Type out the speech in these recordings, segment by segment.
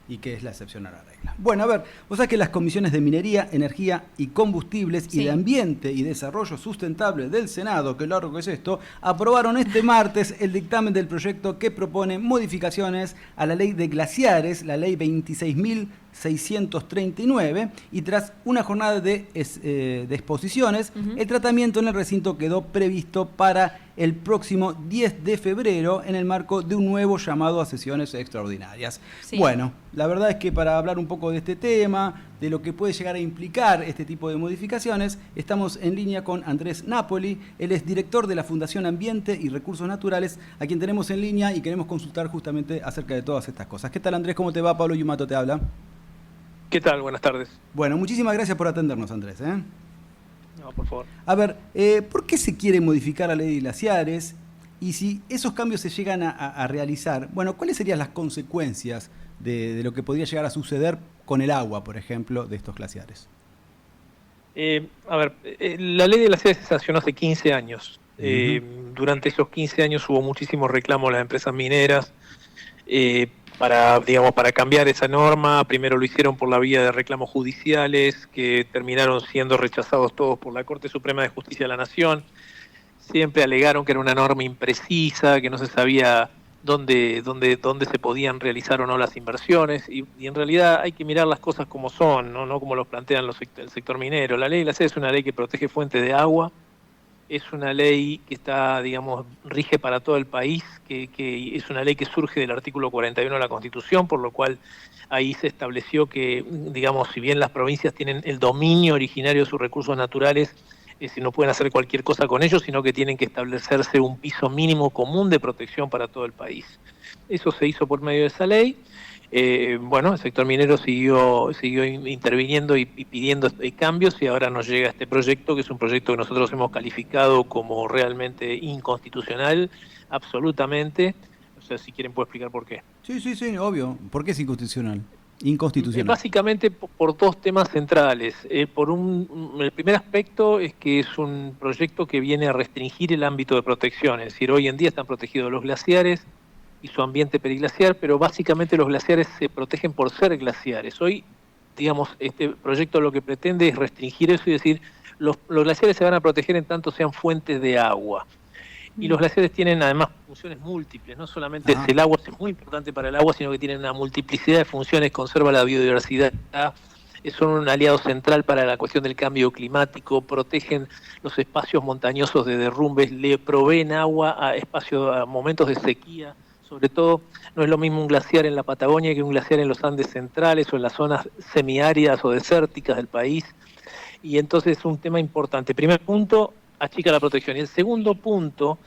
y que es la excepción a la regla. Bueno, a ver, vos sabés que las comisiones de Minería, Energía y Combustibles y de Ambiente y Desarrollo Sustentable del Senado, qué largo que es esto, aprobaron este martes el dictamen del proyecto que propone modificaciones a la ley de glaciares, la ley 26.639, y tras una jornada de exposiciones, el tratamiento en el recinto quedó previsto para el próximo 10 de febrero en el marco de un nuevo llamado a sesiones extraordinarias. Sí. Bueno, la verdad es que para hablar un poco de este tema, de lo que puede llegar a implicar este tipo de modificaciones, estamos en línea con Andrés Napoli. Él es director de la Fundación Ambiente y Recursos Naturales, a quien tenemos en línea y queremos consultar justamente acerca de todas estas cosas. ¿Qué tal, Andrés? ¿Cómo te va? Pablo Yumato te habla. ¿Qué tal? Buenas tardes. Bueno, muchísimas gracias por atendernos, Andrés. No, por favor. A ver, ¿por qué se quiere modificar la ley de glaciares? Y si esos cambios se llegan a realizar, bueno, ¿cuáles serían las consecuencias de lo que podría llegar a suceder con el agua, por ejemplo, de estos glaciares? La ley de glaciares se sancionó hace 15 años. Durante esos 15 años hubo muchísimos reclamos de las empresas mineras para cambiar esa norma. Primero lo hicieron por la vía de reclamos judiciales, que terminaron siendo rechazados todos por la Corte Suprema de Justicia de la Nación. Siempre alegaron que era una norma imprecisa, que no se sabía dónde se podían realizar o no las inversiones, y en realidad hay que mirar las cosas como son, no como los plantean el sector minero. La ley de glaciares es una ley que protege fuentes de agua, es una ley que rige para todo el país, que es una ley que surge del artículo 41 de la Constitución, por lo cual ahí se estableció que, si bien las provincias tienen el dominio originario de sus recursos naturales, no pueden hacer cualquier cosa con ellos, sino que tienen que establecerse un piso mínimo común de protección para todo el país. Eso se hizo por medio de esa ley. El sector minero siguió interviniendo y pidiendo cambios, y ahora nos llega este proyecto, que es un proyecto que nosotros hemos calificado como realmente inconstitucional, absolutamente. O sea, si quieren puedo explicar por qué. Sí, obvio. ¿Por qué es inconstitucional? Inconstitucional. Básicamente por dos temas centrales. El primer aspecto es que es un proyecto que viene a restringir el ámbito de protección, es decir, hoy en día están protegidos los glaciares y su ambiente periglaciar, pero básicamente los glaciares se protegen por ser glaciares. Hoy, este proyecto lo que pretende es restringir eso y decir, los glaciares se van a proteger en tanto sean fuentes de agua. Y los glaciares tienen además funciones múltiples, no solamente el agua es muy importante para el agua, sino que tienen una multiplicidad de funciones, conserva la biodiversidad, son un aliado central para la cuestión del cambio climático, protegen los espacios montañosos de derrumbes, le proveen agua a momentos de sequía. Sobre todo, no es lo mismo un glaciar en la Patagonia que un glaciar en los Andes centrales o en las zonas semiáridas o desérticas del país. Y entonces es un tema importante. Primer punto, achica la protección. Y el segundo punto,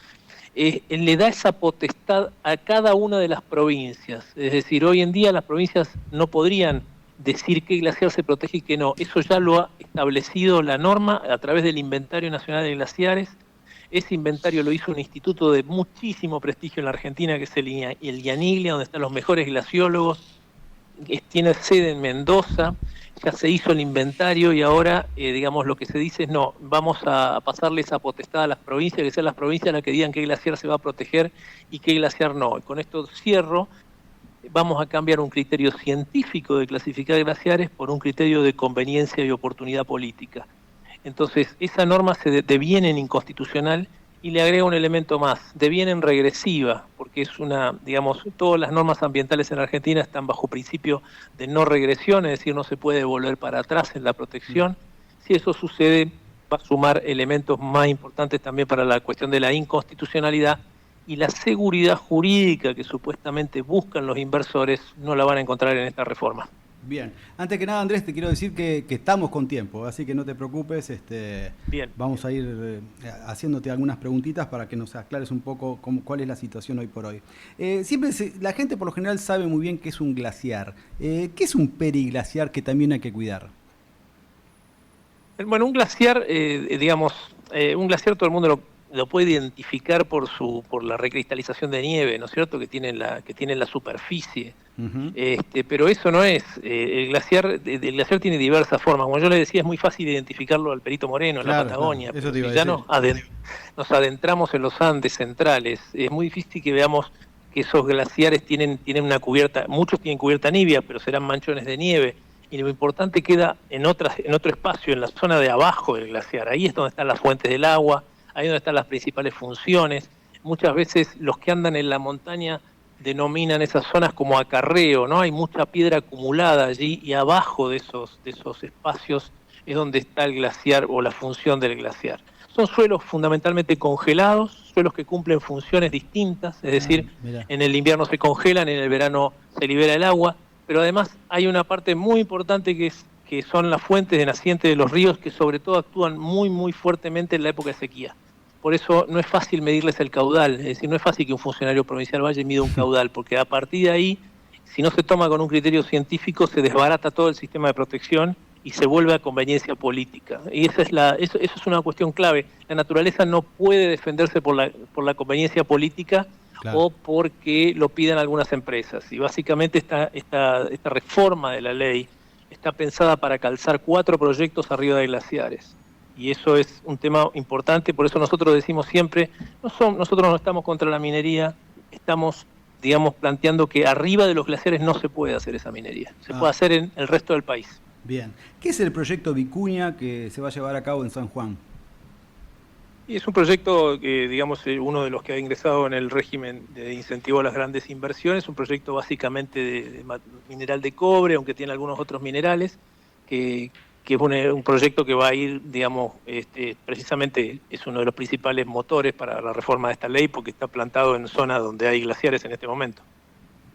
le da esa potestad a cada una de las provincias. Es decir, hoy en día las provincias no podrían decir qué glaciar se protege y qué no. Eso ya lo ha establecido la norma a través del Inventario Nacional de Glaciares. Ese inventario lo hizo un instituto de muchísimo prestigio en la Argentina, que es el IANIGLIA, donde están los mejores glaciólogos. Tiene sede en Mendoza. Ya se hizo el inventario y ahora, lo que se dice es no, vamos a pasarle esa potestad a las provincias, que sean las provincias las que digan qué glaciar se va a proteger y qué glaciar no. Y con esto cierro, vamos a cambiar un criterio científico de clasificar glaciares por un criterio de conveniencia y oportunidad política. Entonces, esa norma se deviene en inconstitucional y le agrega un elemento más, deviene en regresiva, porque es todas las normas ambientales en Argentina están bajo principio de no regresión, es decir, no se puede volver para atrás en la protección. Si eso sucede, va a sumar elementos más importantes también para la cuestión de la inconstitucionalidad, y la seguridad jurídica que supuestamente buscan los inversores no la van a encontrar en esta reforma. Bien, antes que nada, Andrés, te quiero decir que estamos con tiempo, así que no te preocupes. Bien. Vamos a ir haciéndote algunas preguntitas para que nos aclares un poco cuál es la situación hoy por hoy. La gente por lo general sabe muy bien qué es un glaciar. ¿Qué es un periglaciar que también hay que cuidar? Bueno, un glaciar, un glaciar todo el mundo lo puede identificar por la recristalización de nieve, ¿no es cierto?, que tiene la superficie. Pero eso no es. El glaciar tiene diversas formas. Como yo le decía, es muy fácil identificarlo al Perito Moreno, en la Patagonia. Claro, eso te iba a ya decir. nos adentramos en los Andes centrales. Es muy difícil que veamos que esos glaciares tienen una cubierta, muchos tienen cubierta nívea, pero serán manchones de nieve, y lo importante queda en otro espacio, en la zona de abajo del glaciar. Ahí es donde están las fuentes del agua, ahí es donde están las principales funciones. Muchas veces los que andan en la montaña denominan esas zonas como acarreo, ¿no? Hay mucha piedra acumulada allí, y abajo de esos espacios es donde está el glaciar o la función del glaciar. Son suelos fundamentalmente congelados, suelos que cumplen funciones distintas, es decir, en el invierno se congelan, en el verano se libera el agua, pero además hay una parte muy importante que son las fuentes de naciente de los ríos, que sobre todo actúan muy, muy fuertemente en la época de sequía. Por eso no es fácil medirles el caudal, es decir, no es fácil que un funcionario provincial vaya y mida un caudal, porque a partir de ahí, si no se toma con un criterio científico, se desbarata todo el sistema de protección y se vuelve a conveniencia política. Y eso es una cuestión clave. La naturaleza no puede defenderse por la conveniencia política, claro, o porque lo pidan algunas empresas. Y básicamente esta reforma de la ley está pensada para calzar 4 proyectos arriba de glaciares. Y eso es un tema importante, por eso nosotros decimos siempre, nosotros no estamos contra la minería, estamos, digamos, planteando que arriba de los glaciares no se puede hacer esa minería, se puede hacer en el resto del país. Bien. ¿Qué es el proyecto Vicuña que se va a llevar a cabo en San Juan? Y es un proyecto que, digamos, uno de los que ha ingresado en el régimen de incentivo a las grandes inversiones, un proyecto básicamente de mineral de cobre, aunque tiene algunos otros minerales, que es un proyecto que va a ir, digamos, precisamente es uno de los principales motores para la reforma de esta ley, porque está plantado en zonas donde hay glaciares en este momento.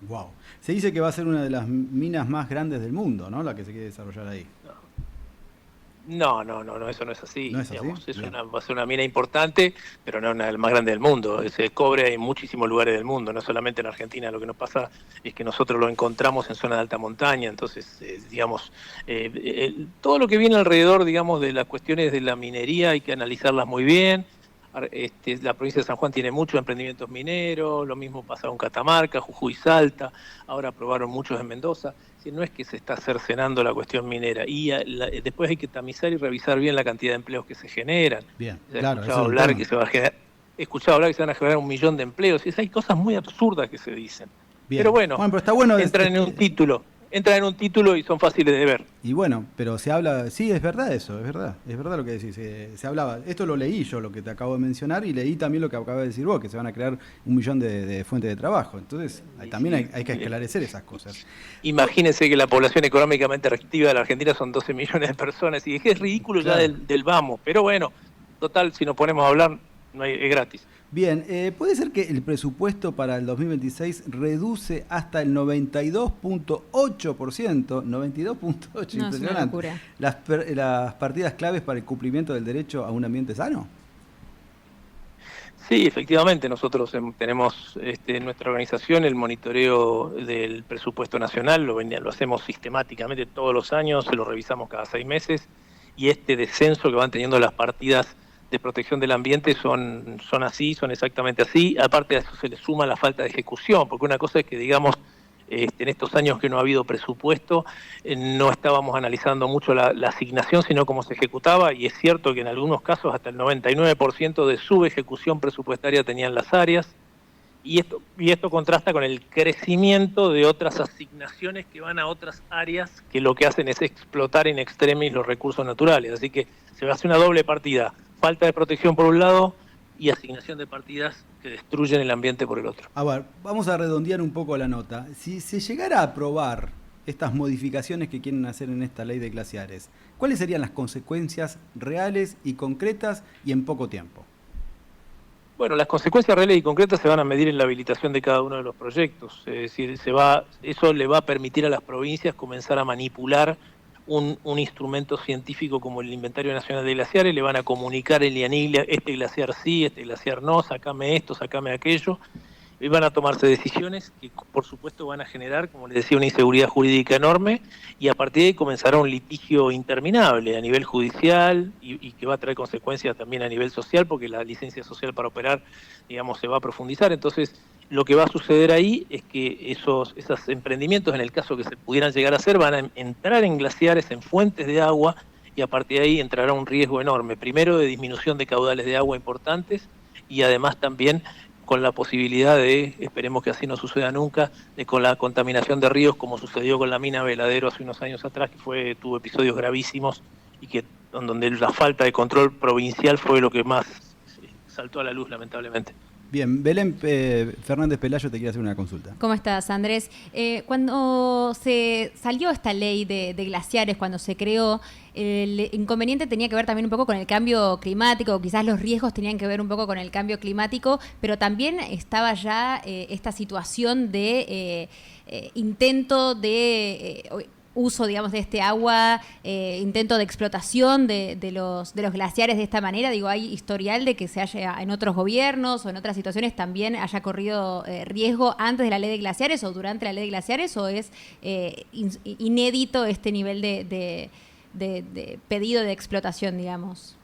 Wow. Se dice que va a ser una de las minas más grandes del mundo, ¿no? La que se quiere desarrollar ahí. No, eso no es así. ¿No es así? Digamos, va a ser una mina importante, pero no una de las más grandes del mundo. Ese cobre hay en muchísimos lugares del mundo, no solamente en Argentina. Lo que nos pasa es que nosotros lo encontramos en zonas de alta montaña, entonces, digamos, todo lo que viene alrededor, digamos, de las cuestiones de la minería hay que analizarlas muy bien. La provincia de San Juan tiene muchos emprendimientos mineros, lo mismo pasa en Catamarca, Jujuy, Salta, ahora aprobaron muchos en Mendoza. No es que se está cercenando la cuestión minera, y después hay que tamizar y revisar bien la cantidad de empleos que se generan. Bien, claro, he escuchado hablar que se van a generar 1 millón de empleos, y hay cosas muy absurdas que se dicen. Bien. Pero bueno, pero está bueno entran en un título y son fáciles de ver. Y bueno, pero se habla, sí, es verdad eso, es verdad lo que decís, se hablaba, esto lo leí yo, lo que te acabo de mencionar, y leí también lo que acabas de decir vos, que se van a crear 1 millón de fuentes de trabajo, entonces también hay que esclarecer esas cosas. Imagínense que la población económicamente activa de la Argentina son 12 millones de personas, y es ridículo, claro, ya del vamos, pero bueno, total, si nos ponemos a hablar, es gratis. Bien, ¿puede ser que el presupuesto para el 2026 reduce hasta el 92.8%, 92.8%, no, impresionante, las partidas claves para el cumplimiento del derecho a un ambiente sano? Sí, efectivamente, nosotros tenemos en nuestra organización el monitoreo del presupuesto nacional, lo hacemos sistemáticamente todos los años, lo revisamos cada 6 meses, y este descenso que van teniendo las partidas de protección del ambiente son exactamente así. Aparte de eso se le suma la falta de ejecución, porque una cosa es que, digamos, en estos años que no ha habido presupuesto, no estábamos analizando mucho la asignación, sino cómo se ejecutaba, y es cierto que en algunos casos hasta el 99% de subejecución presupuestaria tenían las áreas, y esto contrasta con el crecimiento de otras asignaciones que van a otras áreas que lo que hacen es explotar in extremis los recursos naturales, así que se hace una doble partida. Falta de protección por un lado y asignación de partidas que destruyen el ambiente por el otro. A ver, vamos a redondear un poco la nota. Si se llegara a aprobar estas modificaciones que quieren hacer en esta ley de glaciares, ¿cuáles serían las consecuencias reales y concretas y en poco tiempo? Bueno, las consecuencias reales y concretas se van a medir en la habilitación de cada uno de los proyectos. Es decir, eso le va a permitir a las provincias comenzar a manipular un instrumento científico como el Inventario Nacional de Glaciares, le van a comunicar el IANIL, este glaciar sí, este glaciar no, sacame esto, sacame aquello, y van a tomarse decisiones que por supuesto van a generar, como les decía, una inseguridad jurídica enorme, y a partir de ahí comenzará un litigio interminable a nivel judicial y que va a traer consecuencias también a nivel social, porque la licencia social para operar, digamos, se va a profundizar. Entonces, lo que va a suceder ahí es que esos emprendimientos, en el caso que se pudieran llegar a hacer, van a entrar en glaciares, en fuentes de agua, y a partir de ahí entrará un riesgo enorme, primero de disminución de caudales de agua importantes, y además también con la posibilidad de, esperemos que así no suceda nunca, de con la contaminación de ríos como sucedió con la mina Veladero hace unos años atrás, que tuvo episodios gravísimos y que donde la falta de control provincial fue lo que más saltó a la luz, lamentablemente. Bien, Belén Fernández Pelayo te quiere hacer una consulta. ¿Cómo estás, Andrés? Cuando se salió esta ley de glaciares, cuando se creó, el inconveniente tenía que ver también un poco con el cambio climático, quizás los riesgos tenían que ver un poco con el cambio climático, pero también estaba ya esta situación de intento de... uso, digamos, de este agua, intento de explotación de los glaciares de esta manera. Digo, ¿hay historial de que se haya en otros gobiernos o en otras situaciones también haya corrido riesgo antes de la ley de glaciares o durante la ley de glaciares, o es inédito este nivel de pedido de explotación, digamos?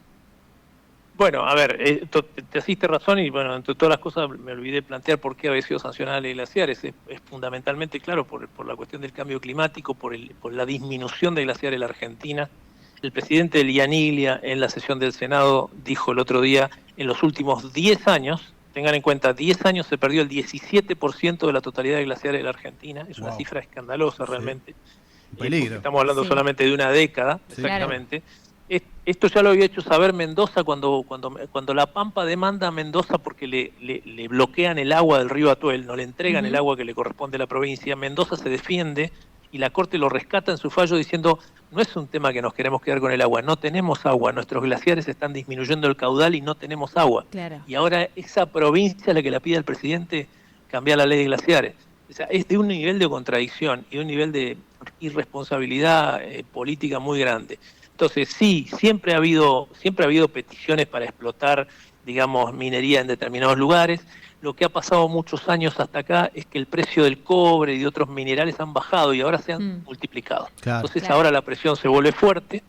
Bueno, a ver, te asiste razón y bueno, entre todas las cosas me olvidé plantear por qué había sido sancionada la ley de glaciares. Es fundamentalmente, claro, por la cuestión del cambio climático, por la disminución de glaciares en la Argentina. El presidente del IANIGLIA en la sesión del Senado dijo el otro día, en los últimos 10 años, tengan en cuenta, 10 años se perdió el 17% de la totalidad de glaciares de la Argentina. Es una cifra escandalosa realmente. Peligro. Estamos hablando solamente de una década, exactamente. Claro. Esto ya lo había hecho saber Mendoza cuando La Pampa demanda a Mendoza porque le bloquean el agua del río Atuel, no le entregan el agua que le corresponde a la provincia. Mendoza se defiende y la Corte lo rescata en su fallo diciendo, no es un tema que nos queremos quedar con el agua, no tenemos agua, nuestros glaciares están disminuyendo el caudal y no tenemos agua. Claro. Y ahora esa provincia la que la pide al presidente cambiar la ley de glaciares. O sea, es de un nivel de contradicción y un nivel de irresponsabilidad política muy grande. Entonces sí, siempre ha habido peticiones para explotar, digamos, minería en determinados lugares. Lo que ha pasado muchos años hasta acá es que el precio del cobre y de otros minerales han bajado y ahora se han multiplicado. Claro. Entonces ahora la presión se vuelve fuerte.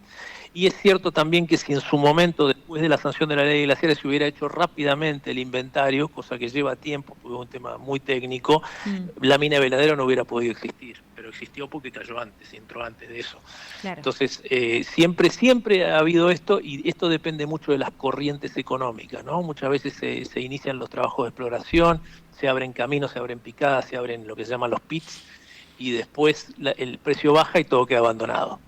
Y es cierto también que si en su momento, después de la sanción de la ley de glaciares, se hubiera hecho rápidamente el inventario, cosa que lleva tiempo, porque es un tema muy técnico, la mina Veladero no hubiera podido existir, pero existió porque cayó antes, entró antes de eso. Claro. Entonces, siempre ha habido esto, y esto depende mucho de las corrientes económicas, ¿no? Muchas veces se inician los trabajos de exploración, se abren caminos, se abren picadas, se abren lo que se llaman los pits, y después el precio baja y todo queda abandonado.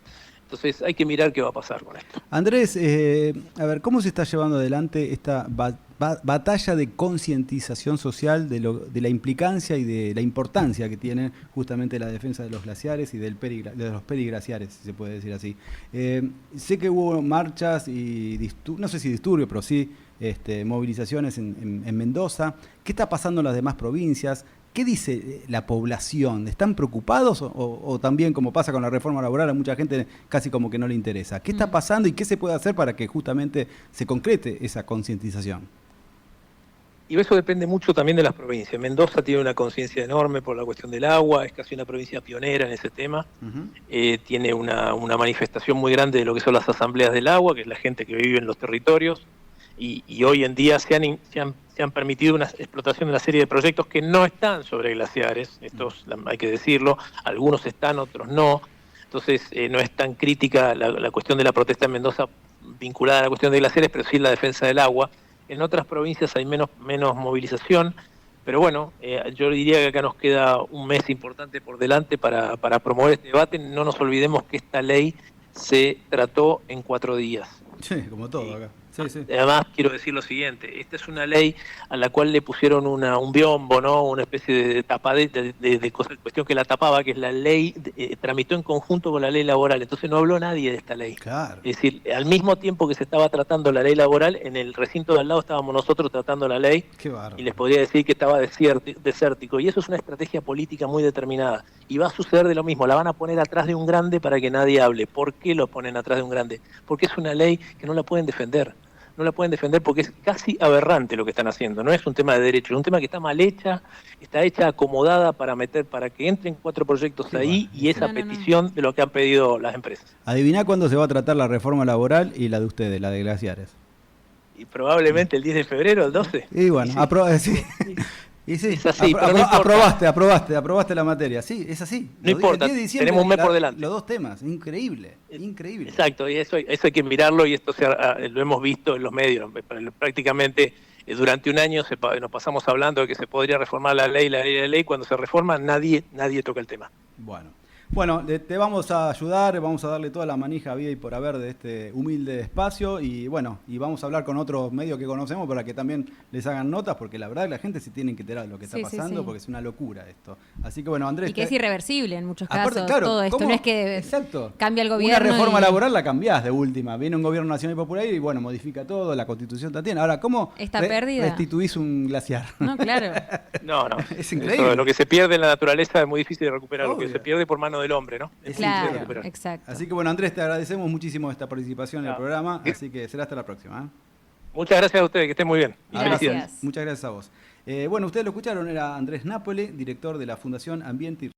Entonces hay que mirar qué va a pasar con esto. Andrés, a ver, ¿cómo se está llevando adelante esta batalla de concientización social de la implicancia y de la importancia que tiene justamente la defensa de los glaciares y de los periglaciares, si se puede decir así? Sé que hubo marchas y no sé si disturbios, pero sí movilizaciones en Mendoza. ¿Qué está pasando en las demás provincias? ¿Qué dice la población? ¿Están preocupados o también, como pasa con la reforma laboral, a mucha gente casi como que no le interesa? ¿Qué está pasando y qué se puede hacer para que justamente se concrete esa concientización? Y eso depende mucho también de las provincias. Mendoza tiene una conciencia enorme por la cuestión del agua, es casi una provincia pionera en ese tema. Tiene una manifestación muy grande de lo que son las asambleas del agua, que es la gente que vive en los territorios. Y hoy en día se han permitido una explotación de una serie de proyectos que no están sobre glaciares, estos hay que decirlo, algunos están, otros no. Entonces no es tan crítica la cuestión de la protesta en Mendoza vinculada a la cuestión de glaciares, pero sí la defensa del agua. En otras provincias hay menos movilización, pero bueno, yo diría que acá nos queda un mes importante por delante para promover este debate. No nos olvidemos que esta ley se trató en 4 días. Sí, como todo acá. Sí, sí. Además, quiero decir lo siguiente, esta es una ley a la cual le pusieron un biombo, ¿no? Una especie de tapadera, de cuestión que la tapaba, que es la ley, tramitó en conjunto con la ley laboral, entonces no habló nadie de esta ley. Claro. Es decir, al mismo tiempo que se estaba tratando la ley laboral, en el recinto de al lado estábamos nosotros tratando la ley. Qué bárbaro. Y les podría decir que estaba desértico, y eso es una estrategia política muy determinada, y va a suceder de lo mismo, la van a poner atrás de un grande para que nadie hable. ¿Por qué lo ponen atrás de un grande? Porque es una ley que no la pueden defender. No la pueden defender porque es casi aberrante lo que están haciendo. No es un tema de derecho, es un tema que está mal hecha, está hecha acomodada para que entren 4 proyectos ahí y esa petición de lo que han pedido las empresas. Adiviná cuándo se va a tratar la reforma laboral y la de ustedes, la de glaciares. Y probablemente el 10 de febrero, el 12. Y bueno, sí. Y sí, es así, pero no aprobaste la materia. Sí, es así. No importa, tenemos un mes por delante. Los 2 temas, increíble. Exacto, y eso hay que mirarlo y esto lo hemos visto en los medios. Prácticamente Durante un año nos pasamos hablando de que se podría reformar la ley. Cuando se reforma, nadie toca el tema. Bueno, te vamos a ayudar, vamos a darle toda la manija vida y por haber de este humilde espacio y bueno, y vamos a hablar con otros medios que conocemos para que también les hagan notas, porque la verdad que la gente se tiene que enterar de lo que está pasando, porque es una locura esto. Así que bueno, Andrés... Y que es irreversible en muchos casos, aparte, claro, todo esto, ¿cómo? No es que Exacto. Cambia el gobierno. Una reforma laboral la cambiás de última, viene un gobierno nacional y popular y bueno, modifica todo, la Constitución también. Ahora, ¿cómo está perdida? Restituís un glaciar? No, claro. No. Es increíble. Eso, lo que se pierde en la naturaleza es muy difícil de recuperar, Obvio. lo que se pierde por mano del hombre, ¿no? Claro, exacto. Así que bueno, Andrés, te agradecemos muchísimo esta participación en el programa, así que será hasta la próxima. Muchas gracias a ustedes, que estén muy bien. Gracias. Muchas gracias a vos. Bueno, ustedes lo escucharon, era Andrés Nápoli, director de la Fundación Ambiente y